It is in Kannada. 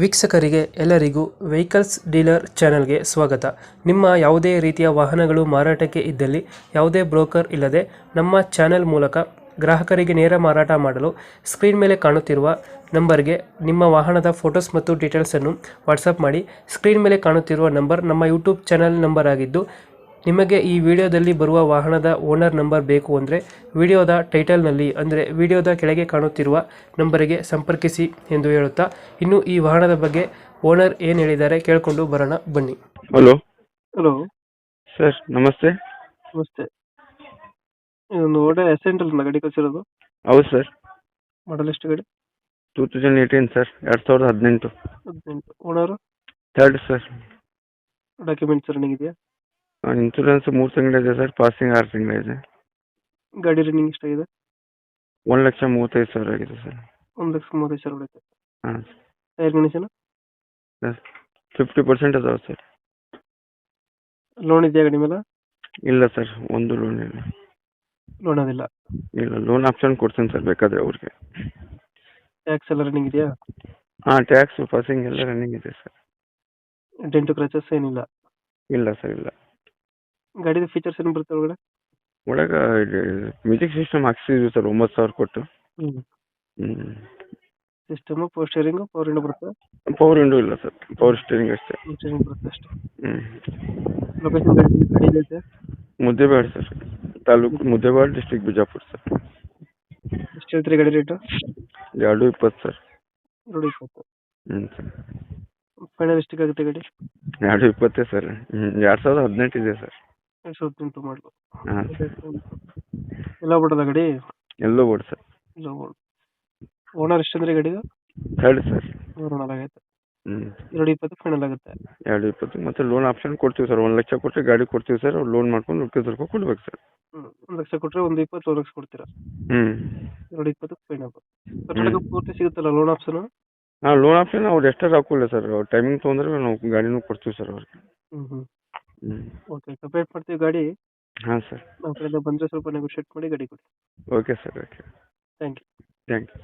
ವೀಕ್ಷಕರಿಗೆ ಎಲ್ಲರಿಗೂ ವೆಹಿಕಲ್ಸ್ ಡೀಲರ್ ಚಾನೆಲ್ಗೆ ಸ್ವಾಗತ. ನಿಮ್ಮ ಯಾವುದೇ ರೀತಿಯ ವಾಹನಗಳು ಮಾರಾಟಕ್ಕೆ ಇದ್ದಲ್ಲಿ ಯಾವುದೇ ಬ್ರೋಕರ್ ಇಲ್ಲದೆ ನಮ್ಮ ಚಾನೆಲ್ ಮೂಲಕ ಗ್ರಾಹಕರಿಗೆ ನೇರ ಮಾರಾಟ ಮಾಡಲು ಸ್ಕ್ರೀನ್ ಮೇಲೆ ಕಾಣುತ್ತಿರುವ ನಂಬರ್ಗೆ ನಿಮ್ಮ ವಾಹನದ ಫೋಟೋಸ್ ಮತ್ತು ಡೀಟೇಲ್ಸನ್ನು ವಾಟ್ಸಪ್ ಮಾಡಿ. ಸ್ಕ್ರೀನ್ ಮೇಲೆ ಕಾಣುತ್ತಿರುವ ನಂಬರ್ ನಮ್ಮ ಯೂಟ್ಯೂಬ್ ಚಾನೆಲ್ ನಂಬರ್ ಆಗಿದ್ದು, ನಿಮಗೆ ಈ ವಿಡಿಯೋದಲ್ಲಿ ಬರುವ ವಾಹನದ ಓನರ್ ನಂಬರ್ ಬೇಕು ಅಂದರೆ ವಿಡಿಯೋದ ಟೈಟಲ್ನಲ್ಲಿ ಅಂದರೆ ವಿಡಿಯೋದ ಕೆಳಗೆ ಕಾಣುತ್ತಿರುವ ನಂಬರಿಗೆ ಸಂಪರ್ಕಿಸಿ ಎಂದು ಹೇಳುತ್ತಾ, ಇನ್ನು ಈ ವಾಹನದ ಬಗ್ಗೆ ಓನರ್ ಏನು ಹೇಳಿದ್ದಾರೆ ಕೇಳಿಕೊಂಡು ಬರೋಣ ಬನ್ನಿ. ಹಲೋ ಹಲೋ ಸರ್, ನಮಸ್ತೆ. ನಮಸ್ತೆ. ಇದೊಂದು ಓಡೆ ಅಸೆಂಟ್ ಅಲ್ಲ ಗಾಡಿ ಕಳಿಸಿರೋದು? ಹೌದು ಸರ್. ಮಾಡಲ್ ಎಷ್ಟು ಗಾಡಿ? 2018 sir, 2018. 18. Owner? Third sir. Documents running ಇದೆಯಾ? ಇನ್ಸೂರೆನ್ಸ್ 3 ತಿಂಗಳಿದೆ ಸರ್, ಪಾಸಿಂಗ್ 6 ತಿಂಗಳಿದೆ. ಗಾಡಿ ರನ್ನಿಂಗ್ ಎಷ್ಟಾಗಿದೆ? 1,35,000 ಆಗಿದೆ ಸರ್. 1,35,000 ಹೊಡೆಯುತ್ತೆ. ಹಾಂ ಟೈರ್ ಕಂಡೀಷನ್? ಸರ್, 50% ಅದಾವೆ ಸರ್. ಲೋನ್ ಇದೆಯಾ ಗಾಡಿ ಮೇಲೆ? ಇಲ್ಲ ಸರ್, ಒಂದು ಲೋನ್ ಇಲ್ಲ. ಲೋನ್ ಅದಿಲ್ಲ? ಇಲ್ಲ, ಲೋನ್ ಆಪ್ಷನ್ ಕೊಡ್ತೀನಿ ಸರ್ ಬೇಕಾದರೆ ಅವ್ರಿಗೆ. ಟ್ಯಾಕ್ಸ್ ಎಲ್ಲ ರನ್ನಿಂಗ್ ಇದೆಯಾ? ಹಾಂ, ಟ್ಯಾಕ್ಸ್ ಪಾಸಿಂಗ್ ಎಲ್ಲ ರನ್ನಿಂಗ್ ಇದೆ ಸರ್. ಡೆಂಟು ಕ್ರಚಸ್ ಏನಿಲ್ಲ? ಇಲ್ಲ ಸರ್, ಇಲ್ಲ. ಗಾಡಿದ ಫೀಚರ್ಸ್ ಏನು ಬರುತ್ತೆ ಒಳಗಡೆ? ಒಳಗೆ ಮ್ಯೂಸಿಕ್ ಸಿಸ್ಟಮ್ ಹಾಕ್ಸಿದ್ವಿ ಸರ್, 9,000 ಕೊಟ್ಟು. System, power steering, power window ಬರುತ್ತೆ? ಪವರ್ ವಿಂಡೋ ಇಲ್ಲ ಸರ್, ಪವರ್ ಸ್ಟೇರಿಂಗ್ ಅಷ್ಟೇ. ಸ್ಟೇರಿಂಗ್ ಬರುತ್ತೆ ಅಷ್ಟೇ. ಹ್ಞೂ. ಲೊಕೇಶನ್ ಗಾಡಿ ಐತೆ? Muddebihal sir, taluk Muddebihal, district Bijapur sir. ಎಷ್ಟು ಹೇಳ್ತೀರಿ ಗಾಡಿ ರೇಟು? 2,20 ಸರ್. 2,20. ಹ್ಞೂ ಸರ್. ಫೈನಲ್ ಎಷ್ಟಿಗಾಗುತ್ತೆ ಗಾಡಿ? 2,20 ಸರ್. 2018 ಇದೆ ಸರ್. 2018 ಮಾಡಲು. ಹಾಂ. ಎಲ್ಲ ಬಿಡೋದ ಗಾಡಿ? ಎಲ್ಲೋ ಬೋರ್ಡ್ ಸರ್. ಎಲ್ಲ ಬೋರ್ಡ್. ಓನರ್ ಎಷ್ಟಂದ್ರೆ ಗಾಡಿದು? Third sir. ಓನರ್ ಆಗೈತೆ. ಹ್ಞೂ. 2,20 ಫೈನಲ್ ಆಗುತ್ತೆ. 2,20 ಮತ್ತು ಲೋನ್ ಆಪ್ಷನ್ ಕೊಡ್ತೀವಿ ಸರ್. 1 ಲಕ್ಷ ಕೊಟ್ಟರೆ ಗಾಡಿ ಕೊಡ್ತೀವಿ ಸರ್. ಅವ್ರು ಲೋನ್ ಮಾಡ್ಕೊಂಡು ಉಳ್ಕಿದ್ರು ಕೊಡ್ಬೇಕು ಸರ್. 1 ಲಕ್ಷ ಕೊಟ್ಟರೆ 1,20 2 ಲಕ್ಷ ಕೊಡ್ತೀರಾ? ಹ್ಞೂ. 2,20 ಫೈನಲ್. ಕರ್ನಾಟಕ ಪೂರ್ತಿ ಸಿಗುತ್ತಲ್ಲ ಲೋನ್ ಆಪ್ಷನ್? ಹಾಂ, ಲೋನ್ ಆಪ್ಷನ್ ಅವ್ರು ಎಷ್ಟಾರು ಹಾಕೊಳ್ಳಿ ಸರ್. ಅವ್ರು ಟೈಮಿಂಗ್ ತೊಗೊಂಡ್ರೆ ನಾವು ಗಾಡಿನೂ ಕೊಡ್ತೀವಿ ಸರ್ ಅವ್ರಿಗೆ. ಹ್ಞೂ. ಹ್ಞೂ. ಓಕೆ, ಕಂಪ್ಲೀಟ್ ಮಾಡ್ತೀವಿ ಗಾಡಿ. ಹಾಂ ಸರ್. ನಮ್ಮ ಕಡೆಯಿಂದ ಬಂದರೆ ಸ್ವಲ್ಪ ನೆಗೋಷಿಯೇಟ್ ಮಾಡಿ ಗಾಡಿ ಕೊಡಿ. Okay sir, okay. Thank you. Thank you.